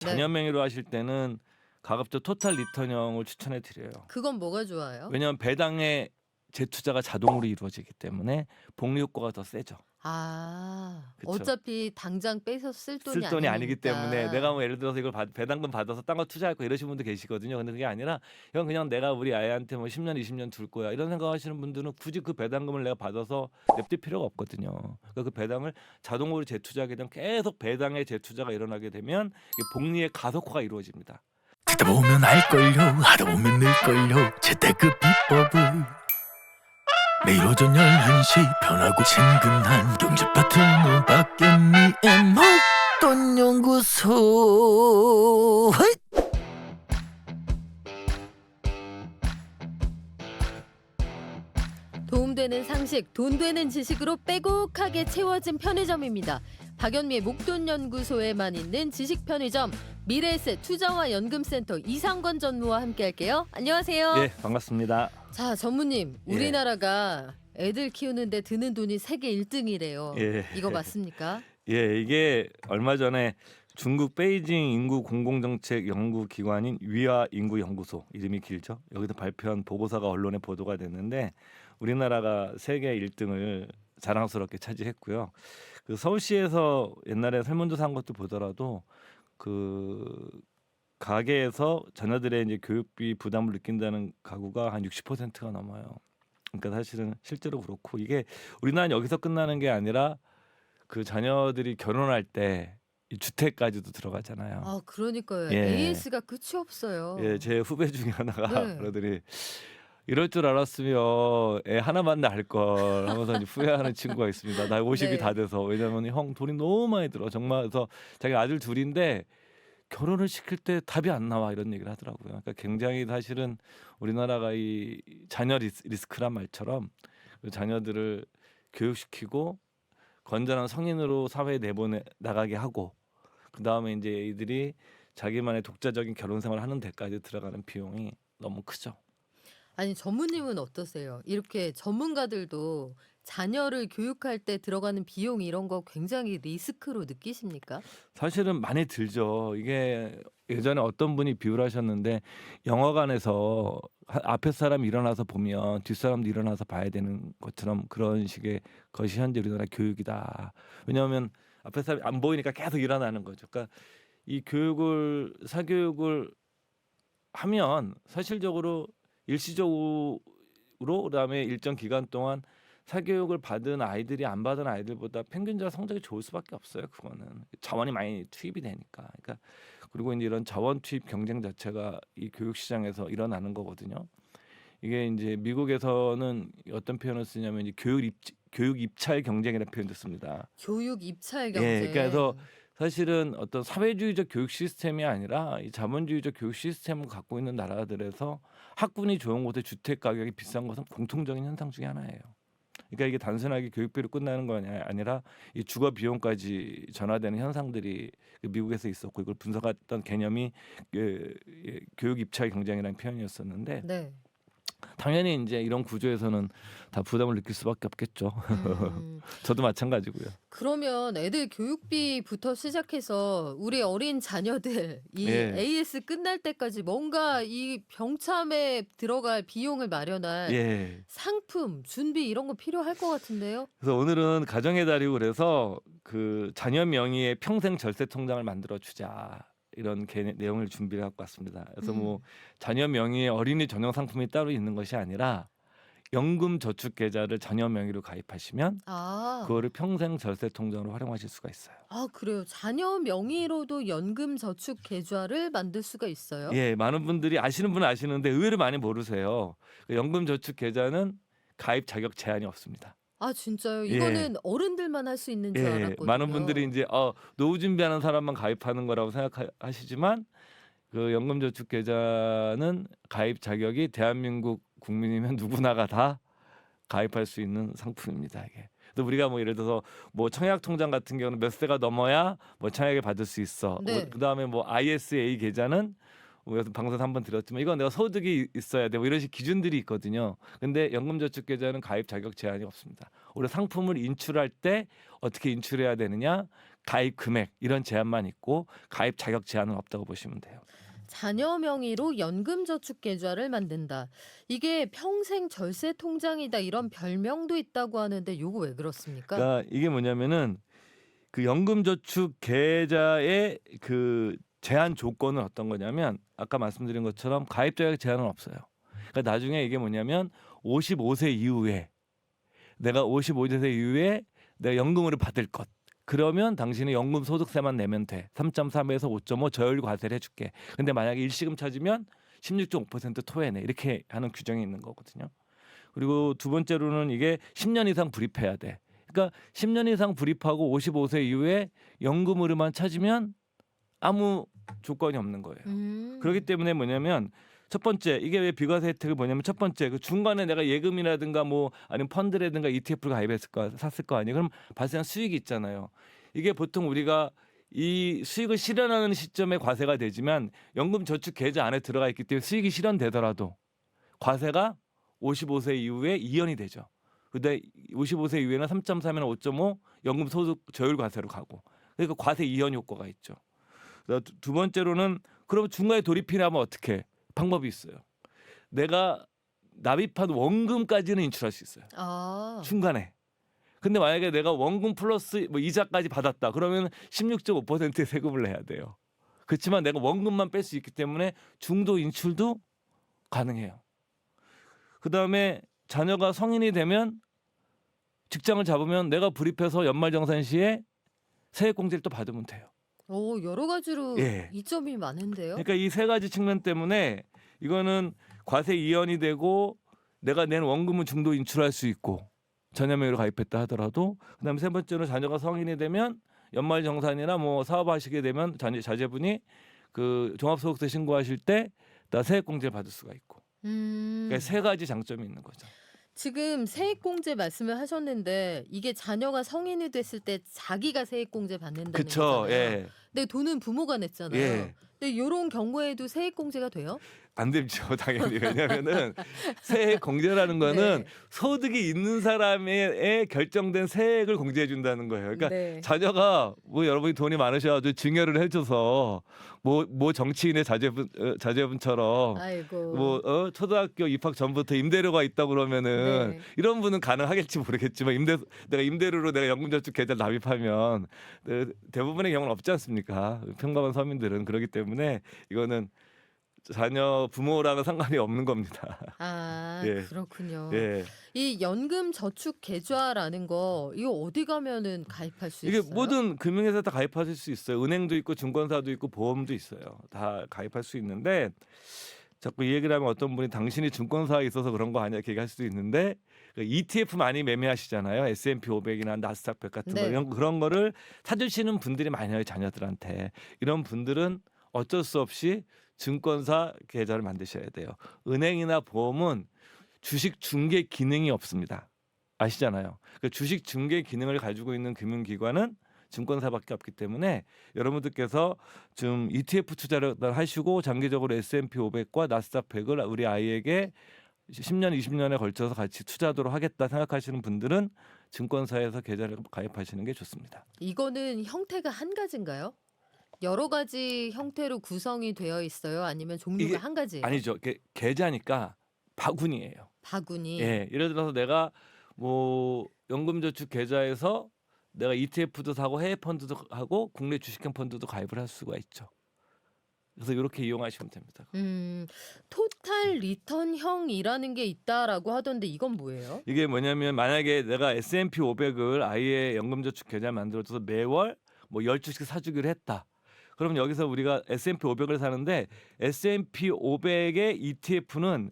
자녀 네. 명의로 하실 때는 가급적 토탈 리턴형을 추천해 드려요. 그건 뭐가 좋아요? 왜냐하면 배당의 재투자가 자동으로 이루어지기 때문에 복리 효과가 더 세죠. 아. 그쵸. 어차피 당장 빼서 쓸 쓸 돈이 돈이 아니기 때문에 내가 아니니까. 뭐 예를 들어서 이걸 배당금 받아서 딴 거 투자할 거 이러시는 분도 계시거든요. 근데 그게 아니라 이건 그냥 내가 우리 아이한테 뭐 10년 20년 둘 거야 이런 생각하시는 분들은 굳이 그 배당금을 내가 받아서 냅둘 필요가 없거든요. 그러니까 그 배당을 자동으로 재투자하게 되면 계속 배당의 재투자가 일어나게 되면 이게 복리의 가속화가 이루어집니다. 듣다 보면 알걸요 하다 보면 늘걸요 재테크 비법을 매일 오전 11시 편하고 친근한 경제 파트너 박연미의 목돈 연구소. 도움되는 상식, 돈 되는 지식으로 빼곡하게 채워진 편의점입니다. 박연미의 목돈연구소에만 있는 지식 편의점 미래에셋 투자와 연금센터 이상권 전무와 함께할게요. 안녕하세요. 예, 반갑습니다. 자, 전무님, 예. 우리나라가 애들 키우는데 드는 돈이 세계 1등이래요. 예. 이거 맞습니까? 예, 이게 얼마 전에 중국 베이징 인구 공공정책 연구기관인 위아 인구연구소 이름이 길죠. 여기서 발표한 보고서가 언론에 보도가 됐는데 우리나라가 세계 1등을 자랑스럽게 차지했고요. 그 서울시에서 옛날에 설문조사 한 것도 보더라도 그 가계에서 자녀들의 이제 교육비 부담을 느낀다는 가구가 한 60%가 넘어요. 그러니까 사실은 실제로 그렇고 이게 우리나라는 여기서 끝나는 게 아니라 그 자녀들이 결혼할 때 이 주택까지도 들어가잖아요. 아, 그러니까요. 예. AS가 끝이 없어요. 예, 제 후배 중에 하나가 네. 그러더니 이럴 줄 알았으면 애 하나만 낳을 걸 하면서 이제 후회하는 친구가 있습니다. 나 50이 네. 다 돼서 왜냐면 형 돈이 너무 많이 들어 정말. 그래서 자기 아들 둘인데 결혼을 시킬 때 답이 안 나와 이런 얘기를 하더라고요. 그러니까 굉장히 사실은 우리나라가 이 자녀 리스크란 말처럼 그 자녀들을 교육시키고 건전한 성인으로 사회에 내보내 나가게 하고 그 다음에 이제 이들이 자기만의 독자적인 결혼 생활을 하는 데까지 들어가는 비용이 너무 크죠. 아니, 전무님은 어떠세요? 이렇게 전문가들도 자녀를 교육할 때 들어가는 비용 이런 거 굉장히 리스크로 느끼십니까? 사실은 많이 들죠. 이게 예전에 어떤 분이 비유를 하셨는데 영화관에서 앞에 사람이 일어나서 보면 뒷사람도 일어나서 봐야 되는 것처럼 그런 식의 것이 현재 우리나라 교육이다. 왜냐하면 앞에 사람이 안 보이니까 계속 일어나는 거죠. 그러니까 이 교육을 사교육을 하면 사실적으로 일시적으로 그다음에 일정 기간 동안 사교육을 받은 아이들이 안 받은 아이들보다 평균적으로 성적이 좋을 수밖에 없어요. 그거는 자원이 많이 투입이 되니까. 그러니까 그리고 이제 이런 자원 투입 경쟁 자체가 이 교육 시장에서 일어나는 거거든요. 이게 이제 미국에서는 어떤 표현을 쓰냐면 이제 교육 입찰 경쟁이라는 표현을 씁니다. 교육 입찰 예, 경쟁. 그래서 사실은 어떤 사회주의적 교육 시스템이 아니라 이 자본주의적 교육 시스템을 갖고 있는 나라들에서 학군이 좋은 곳에 주택 가격이 비싼 것은 공통적인 현상 중에 하나예요. 그러니까 이게 단순하게 교육비로 끝나는 거 아니라 이 주거 비용까지 전화되는 현상들이 미국에서 있었고 이걸 분석했던 개념이 교육 입찰 경쟁이라는 표현이었었는데 네. 당연히 이제 이런 구조에서는 다 부담을 느낄 수밖에 없겠죠. 음, 저도 마찬가지고요. 그러면 애들 교육비부터 시작해서 우리 어린 자녀들 이 예. AS 끝날 때까지 뭔가 이 병참에 들어갈 비용을 마련할 예. 상품, 준비 이런 거 필요할 것 같은데요? 그래서 오늘은 가정의 달이고 그래서 그 자녀 명의의 평생 절세 통장을 만들어 주자. 이런 내용을 준비해 갖고 왔습니다. 그래서 뭐 자녀 명의의 어린이 전용 상품이 따로 있는 것이 아니라 연금 저축 계좌를 자녀 명의로 가입하시면 아, 그거를 평생 절세 통장으로 활용하실 수가 있어요. 아, 그래요. 자녀 명의로도 연금 저축 계좌를 만들 수가 있어요? 예, 많은 분들이 아시는 분은 아시는데 의외로 많이 모르세요. 그 연금 저축 계좌는 가입 자격 제한이 없습니다. 아, 진짜요? 예. 이거는 어른들만 할 수 있는 줄 예, 알았거든요. 많은 분들이 이제 노후 준비하는 사람만 가입하는 거라고 생각하시지만 그 연금저축 계좌는 가입 자격이 대한민국 국민이면 누구나가 다 가입할 수 있는 상품입니다. 이게. 또 우리가 뭐 예를 들어서 뭐 청약 통장 같은 경우는 몇 세가 넘어야 뭐 청약을 받을 수 있어. 네. 그다음에 뭐 ISA 계좌는 우리가 방송에서 한번 드렸지만 이건 내가 소득이 있어야 돼. 뭐 이런 식 기준들이 있거든요. 근데 연금저축 계좌는 가입 자격 제한이 없습니다. 우리 상품을 인출할 때 어떻게 인출해야 되느냐? 가입 금액 이런 제한만 있고 가입 자격 제한은 없다고 보시면 돼요. 자녀 명의로 연금저축계좌를 만든다. 이게 평생 절세 통장이다 이런 별명도 있다고 하는데 요거 왜 그렇습니까? 그러니까 이게 뭐냐면은 그 연금저축 계좌의 그 제한 조건은 어떤 거냐면 아까 말씀드린 것처럼 가입 자격 제한은 없어요. 그러니까 나중에 이게 뭐냐면 55세 이후에 내가 55세 이후에 내가 연금을 받을 것. 그러면 당신이 연금 소득세만 내면 돼. 3.3에서 5.5 저율 과세를 해줄게. 근데 만약에 일시금 찾으면 16.5% 토해내. 이렇게 하는 규정이 있는 거거든요. 그리고 두 번째로는 이게 10년 이상 불입해야 돼. 그러니까 10년 이상 불입하고 55세 이후에 연금으로만 찾으면 아무 조건이 없는 거예요. 그렇기 때문에 뭐냐면 첫 번째 이게 왜 비과세 혜택을 뭐냐면 첫 번째 그 중간에 내가 예금이라든가 뭐 아니면 펀드라든가 ETF를 샀을 거 아니에요. 그럼 발생한 수익이 있잖아요. 이게 보통 우리가 이 수익을 실현하는 시점에 과세가 되지만 연금 저축 계좌 안에 들어가 있기 때문에 수익이 실현되더라도 과세가 55세 이후에 이연이 되죠. 근데 55세 이후에는 3.3이나 5.5 연금 소득 저율 과세로 가고 그러니까 과세 이연 효과가 있죠. 두 번째로는 그럼 중간에 돌입이 나면 어떻게 방법이 있어요. 내가 납입한 원금까지는 인출할 수 있어요. 아, 중간에. 근데 만약에 내가 원금 플러스 뭐 이자까지 받았다. 그러면 16.5%의 세금을 내야 돼요. 그렇지만 내가 원금만 뺄 수 있기 때문에 중도 인출도 가능해요. 그다음에 자녀가 성인이 되면 직장을 잡으면 내가 불입해서 연말정산 시에 세액공제를 또 받으면 돼요. 오, 여러 가지로 예. 이점이 많은데요. 그러니까 이 세 가지 측면 때문에 이거는 과세 이연이 되고 내가 낸 원금은 중도 인출할 수 있고 자녀 명의로 가입했다 하더라도 그다음에 세 번째로 자녀가 성인이 되면 연말정산이나 뭐 사업하시게 되면 자제분이 그 종합소득세 신고하실 때 다 세액공제를 받을 수가 있고 그러니까 세 가지 장점이 있는 거죠. 지금 세액공제 말씀을 하셨는데 이게 자녀가 성인이 됐을 때 자기가 세액공제 받는다는 그렇죠. 거잖아요. 예. 근데 돈은 부모가 냈잖아요. 예. 근데 이런 경우에도 세액공제가 돼요? 안 되죠, 당연히. 왜냐하면은 세액 공제라는 거는 네. 소득이 있는 사람의 결정된 세액을 공제해 준다는 거예요. 그러니까 네. 자녀가 뭐 여러분이 돈이 많으셔가지고 증여를 해줘서 뭐 정치인의 자제분처럼 아이고. 초등학교 입학 전부터 임대료가 있다 그러면은 네. 이런 분은 가능하겠지 모르겠지만 내가 임대료로 내가 연금저축 계좌 납입하면 대부분의 경우는 없지 않습니까? 평범한 서민들은 그렇기 때문에 이거는 자녀 부모랑은 상관이 없는 겁니다. 아, 예. 그렇군요. 예. 이 연금 저축 계좌라는 거 이거 어디 가면은 가입할 수 이게 있어요? 모든 금융회사 다 가입하실 수 있어요. 은행도 있고 증권사도 있고 보험도 있어요. 다 가입할 수 있는데 자꾸 이 얘기를 하면 어떤 분이 당신이 증권사에 있어서 그런 거 아니야 이렇게 얘기할 수도 있는데 ETF 많이 매매하시잖아요. S&P 500이나 나스닥 100 같은 네. 거 그런 거를 사주시는 분들이 많이 해요. 자녀들한테. 이런 분들은 어쩔 수 없이 증권사 계좌를 만드셔야 돼요. 은행이나 보험은 주식 중개 기능이 없습니다. 아시잖아요. 그 주식 중개 기능을 가지고 있는 금융기관은 증권사밖에 없기 때문에 여러분들께서 좀 ETF 투자를 하시고 장기적으로 S&P 500과 나스닥 100을 우리 아이에게 10년, 20년에 걸쳐서 같이 투자하도록 하겠다 생각하시는 분들은 증권사에서 계좌를 가입하시는 게 좋습니다. 이거는 형태가 한 가지인가요? 여러 가지 형태로 구성이 되어 있어요? 아니면 종류가 이게 한 가지예요? 아니죠. 계좌니까 바구니예요. 바구니. 예, 예를 들어서 내가 뭐 연금저축 계좌에서 내가 ETF도 사고 해외 펀드도 하고 국내 주식형 펀드도 가입을 할 수가 있죠. 그래서 이렇게 이용하시면 됩니다. 토탈 리턴형이라는 게 있다라고 하던데 이건 뭐예요? 이게 뭐냐면 만약에 내가 S&P 500을 아이의 연금저축 계좌 만들어줘서 매월 뭐 10주씩 사주기로 했다. 그럼 여기서 우리가 S&P 500을 사는데 S&P 500의 ETF는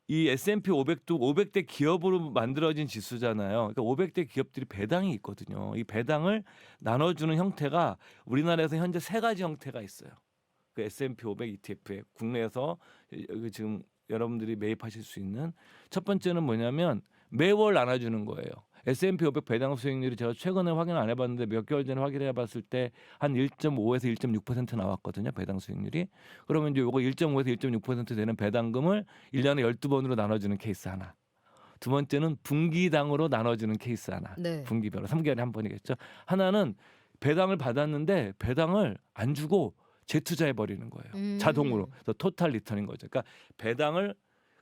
이 S&P 500도 500대 기업으로 만들어진 지수잖아요. 그러니까 500대 기업들이 배당이 있거든요. 이 배당을 나눠주는 형태가 우리나라에서 현재 세 가지 형태가 있어요. 그 S&P 500 ETF에 국내에서 지금 여러분들이 매입하실 수 있는 첫 번째는 뭐냐면 매월 나눠주는 거예요. S&P 500 배당 수익률이 제가 최근에 확인 안 해봤는데 몇 개월 전에 확인해 봤을 때 한 1.5에서 1.6% 나왔거든요. 배당 수익률이. 그러면 이제 요거 1.5에서 1.6% 되는 배당금을 1년에 12번으로 나눠주는 케이스 하나. 두 번째는 분기당으로 나눠주는 케이스 하나. 네. 분기별로 3개월에 한 번이겠죠. 하나는 배당을 받았는데 배당을 안 주고 재투자해 버리는 거예요. 자동으로. 그래서 토탈 리턴인 거죠. 그러니까 배당을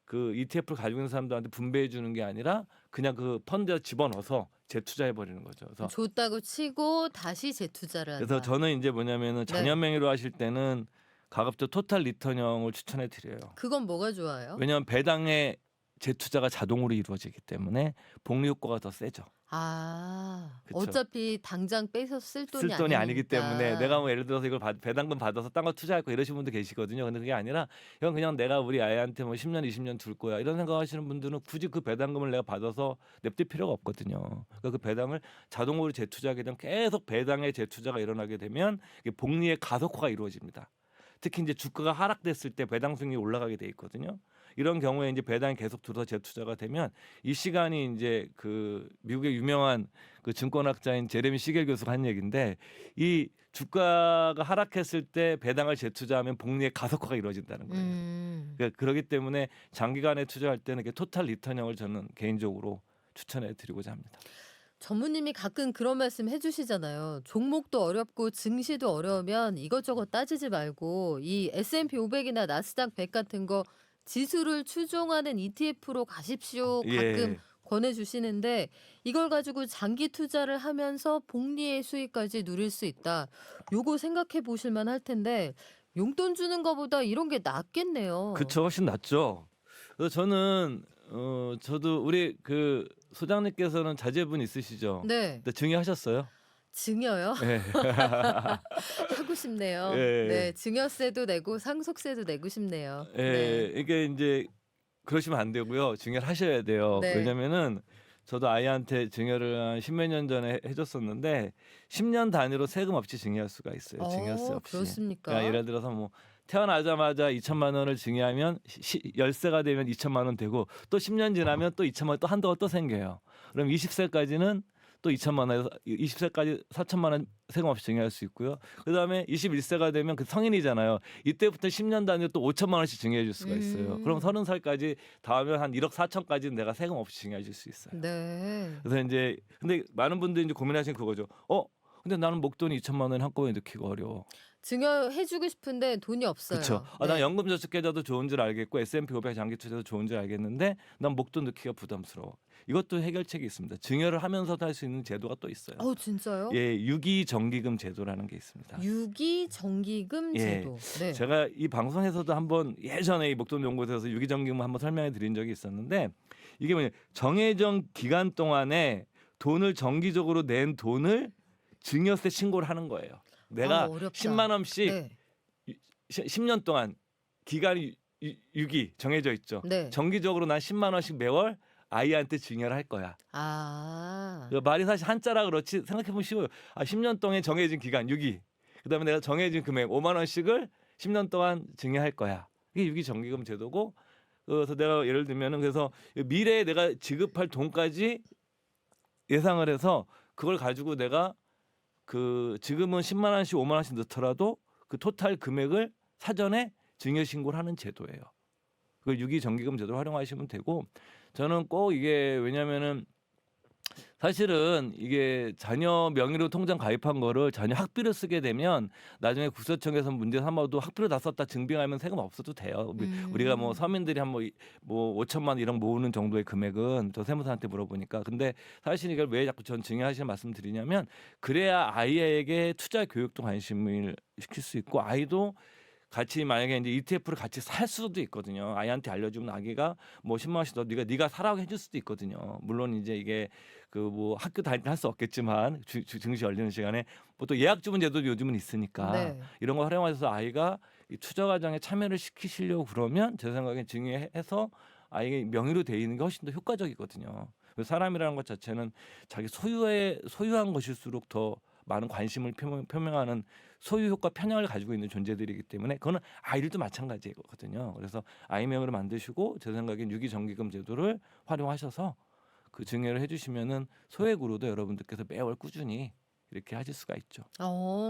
그 ETF를 가지고 있는 사람들한테 분배해 주는 게 아니라 그냥 그 펀드에 집어넣어서 재투자해 버리는 거죠. 그래서 줬다고 치고 다시 재투자를 한다. 그래서 저는 이제 뭐냐면은 자녀 명의로 하실 때는 가급적 토탈 리턴형을 추천해 드려요. 그건 뭐가 좋아요? 왜냐하면 배당의 재투자가 자동으로 이루어지기 때문에 복리 효과가 더 세죠. 아, 그쵸. 어차피 당장 빼서 쓸 돈이 쓸 돈이 아니기 아니니까. 때문에 내가 뭐 예를 들어서 이걸 배당금 받아서 딴 거 투자할 거 이러신 분도 계시거든요. 근데 그게 아니라 이건 그냥 내가 우리 아이한테 뭐 10년, 20년 둘 거야 이런 생각하시는 분들은 굳이 그 배당금을 내가 받아서 냅둘 필요가 없거든요. 그러니까 그 배당을 자동으로 재투자하게 되면 계속 배당의 재투자가 일어나게 되면 이게 복리의 가속화가 이루어집니다. 특히 이제 주가가 하락됐을 때 배당 수익이 올라가게 돼 있거든요. 이런 경우에 이제 배당이 계속 들어서 재투자가 되면 이 시간이 이제 그 미국의 유명한 그 증권학자인 제레미 시겔 교수가 한 얘기인데 이 주가가 하락했을 때 배당을 재투자하면 복리의 가속화가 이루어진다는 거예요. 그러니까 그렇기 때문에 장기간에 투자할 때는 이렇게 토탈 리턴형을 저는 개인적으로 추천해 드리고자 합니다. 전무님이 가끔 그런 말씀 해주시잖아요. 종목도 어렵고 증시도 어려우면 이것저것 따지지 말고 이 S&P 500이나 나스닥 100 같은 거 지수를 추종하는 ETF로 가십시오. 가끔 예. 권해주시는데 이걸 가지고 장기 투자를 하면서 복리의 수익까지 누릴 수 있다. 요거 생각해 보실 만할 텐데 용돈 주는 거보다 이런 게 낫겠네요. 그쵸, 훨씬 낫죠. 그래서 저는 저도 우리 그 소장님께서는 자제분 있으시죠? 네, 근데 증여하셨어요? 증여요? 네. 하고 싶네요. 예. 네, 증여세도 내고 상속세도 내고 싶네요. 예, 네. 이게 이제 그러시면 안 되고요. 증여를 하셔야 돼요. 네. 왜냐면은 저도 아이한테 증여를 한 십몇 년 전에 해줬었는데 10년 단위로 세금 없이 증여할 수가 있어요. 증여세 없이. 그렇습니까? 그러니까 예를 들어서 뭐 태어나자마자 2천만 원을 증여하면 열세가 되면 2천만 원 되고 또 10년 지나면 또 2천만 원 또 한도가 또 생겨요. 그럼 20세까지는 또 2천만 원에서 20세까지 4천만 원 세금 없이 증여할 수 있고요. 그다음에 21세가 되면 그 성인이잖아요. 이때부터 10년 단위로 또 5천만 원씩 증여해 줄 수가 있어요. 그럼 30살까지 닿으면 한 1억 4천까지는 내가 세금 없이 증여해 줄 수 있어요. 네. 그래서 이제 근데 많은 분들이 이제 고민하시는 그거죠. 근데 나는 목돈이 2천만 원을 한꺼번에 넣기가 어려워. 증여해주고 싶은데 돈이 없어요. 그렇죠. 네. 난 연금저축계좌도 좋은 줄 알겠고 S&P 500 장기 투자도 좋은 줄 알겠는데 난 목돈 넣기가 부담스러워. 이것도 해결책이 있습니다. 증여를 하면서도 할 수 있는 제도가 또 있어요. 진짜요? 예, 유기정기금 제도라는 게 있습니다. 유기정기금 예. 제도. 네. 제가 이 방송에서도 한번 예전에 이 목돈연구소에서 유기정기금 한번 설명해 드린 적이 있었는데 이게 뭐냐 정해진 기간 동안에 돈을 정기적으로 낸 돈을 증여세 신고를 하는 거예요. 내가 어렵다. 10만 원씩 네. 10년 동안 기간이 유기 정해져 있죠. 네. 정기적으로 난 10만 원씩 매월 아이한테 증여를 할 거야. 그 말이 사실 한자라 그렇지 생각해보면 쉬워요. 10년 동안 정해진 기간 유기. 그다음에 내가 정해진 금액 5만 원씩을 10년 동안 증여할 거야. 이게 유기정기금 제도고 그래서 내가 예를 들면은 그래서 미래에 내가 지급할 돈까지 예상을 해서 그걸 가지고 내가 그 지금은 10만 원씩 5만 원씩 넣더라도 그 토탈 금액을 사전에 증여 신고를 하는 제도예요. 그걸 유기정기금 제도를 활용하시면 되고 저는 꼭 이게 왜냐면은 사실은 이게 자녀 명의로 통장 가입한 거를 자녀 학비로 쓰게 되면 나중에 국세청에서 문제 삼아도 학비로 다 썼다 증빙하면 세금 없어도 돼요. 우리가 뭐 서민들이 한 뭐 5천만 원 이런 모으는 정도의 금액은 저 세무사한테 물어보니까 근데 사실 이걸 왜 자꾸 전 증여하시는 말씀 드리냐면 그래야 아이에게 투자 교육도 관심을 시킬 수 있고 아이도 같이 만약에 이제 ETF를 같이 살 수도 있거든요. 아이한테 알려주면 아기가 뭐 10만 원씩 더 네가 사라고 해줄 수도 있거든요. 물론 이제 이게 그 뭐 학교 다닐 때 할 수 없겠지만 증시 열리는 시간에 뭐 또 예약 주문 제도도 요즘은 있으니까 네. 이런 거 활용해서 아이가 이 투자 과정에 참여를 시키시려고 그러면 제 생각엔 증여해서 아이의 명의로 돼 있는 게 훨씬 더 효과적이거든요. 사람이라는 것 자체는 자기 소유한 것일수록 더 많은 관심을 표명하는 소유 효과 편향을 가지고 있는 존재들이기 때문에 그거는 아이들도 마찬가지거든요. 그래서 아이 명으로 만드시고 제 생각엔 유기정기금 제도를 활용하셔서 그 증여를 해주시면은 소액으로도 여러분들께서 매월 꾸준히 이렇게 하실 수가 있죠.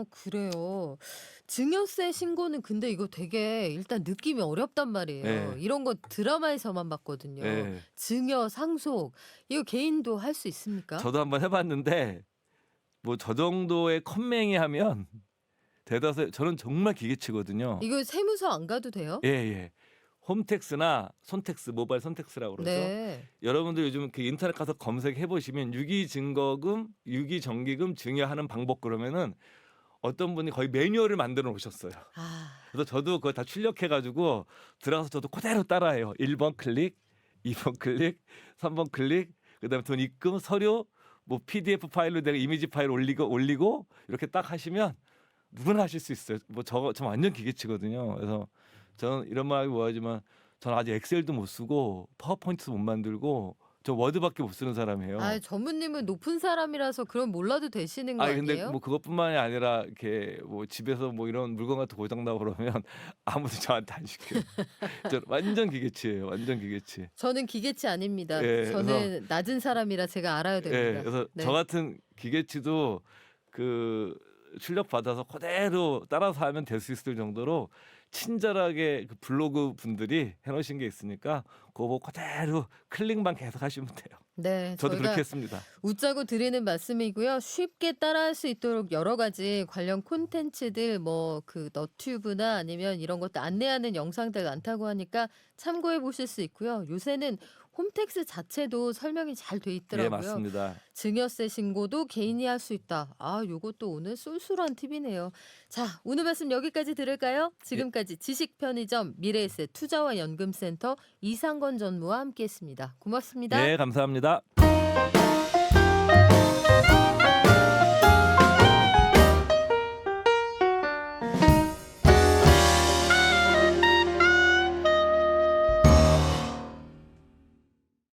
그래요. 증여세 신고는 근데 이거 되게 일단 느낌이 어렵단 말이에요. 네. 이런 거 드라마에서만 봤거든요. 네. 증여, 상속 이거 개인도 할 수 있습니까? 저도 한번 해봤는데 뭐 저 정도의 컴맹이 하면 대다수 저는 정말 기계치거든요. 이거 세무서 안 가도 돼요? 예, 예. 홈택스나 손택스, 모바일 손택스라고 그러죠. 네. 여러분들 요즘 그 인터넷 가서 검색해 보시면 유기증거금, 유기정기금 증여하는 방법 그러면은 어떤 분이 거의 매뉴얼을 만들어 놓으셨어요. 아, 그래서 저도 그거 다 출력해 가지고 들어가서 저도 그대로 따라해요. 1번 클릭, 2번 클릭, 3번 클릭, 그다음에 돈 입금, 서류, 뭐 PDF 파일로 내가 이미지 파일 올리고 이렇게 딱 하시면 누구나 하실 수 있어요. 뭐 저 완전 기계치거든요. 그래서 저는 이런 말이 뭐하지만 저는 아직 엑셀도 못 쓰고 파워포인트도 못 만들고 저 워드밖에 못 쓰는 사람이에요. 아, 전무님은 높은 사람이라서 그럼 몰라도 되시는 거 아니 아니에요? 근데 뭐 그것뿐만이 아니라 이렇게 뭐 집에서 뭐 이런 물건 같은 거 고장 나고 그러면 아무도 저한테 안 시켜요. 저 완전 기계치예요. 완전 기계치. 저는 기계치 아닙니다. 예, 저는 낮은 사람이라 제가 알아야 예, 됩니다. 그래서 네. 저 같은 기계치도 그 출력 받아서 그대로 따라서 하면 될 수 있을 정도로 친절하게 그 블로그 분들이 해놓으신 게 있으니까 그거 보고 그대로 클릭만 계속 하시면 돼요. 네, 저도 저희가 그렇게 했습니다. 웃자고 드리는 말씀이고요. 쉽게 따라할 수 있도록 여러 가지 관련 콘텐츠들 뭐 그 너튜브나 아니면 이런 것도 안내하는 영상들 많다고 하니까 참고해 보실 수 있고요. 요새는 홈택스 자체도 설명이 잘 돼 예, 있더라고요. 맞습니다. 증여세 신고도 개인이 할 수 있다. 아, 요것도 오늘 쏠쏠한 팁이네요. 자, 오늘 말씀 여기까지 들을까요? 지금까지 지식편의점 미래에셋 투자와 연금센터 이상건 전무와 함께했습니다. 고맙습니다. 네, 감사합니다.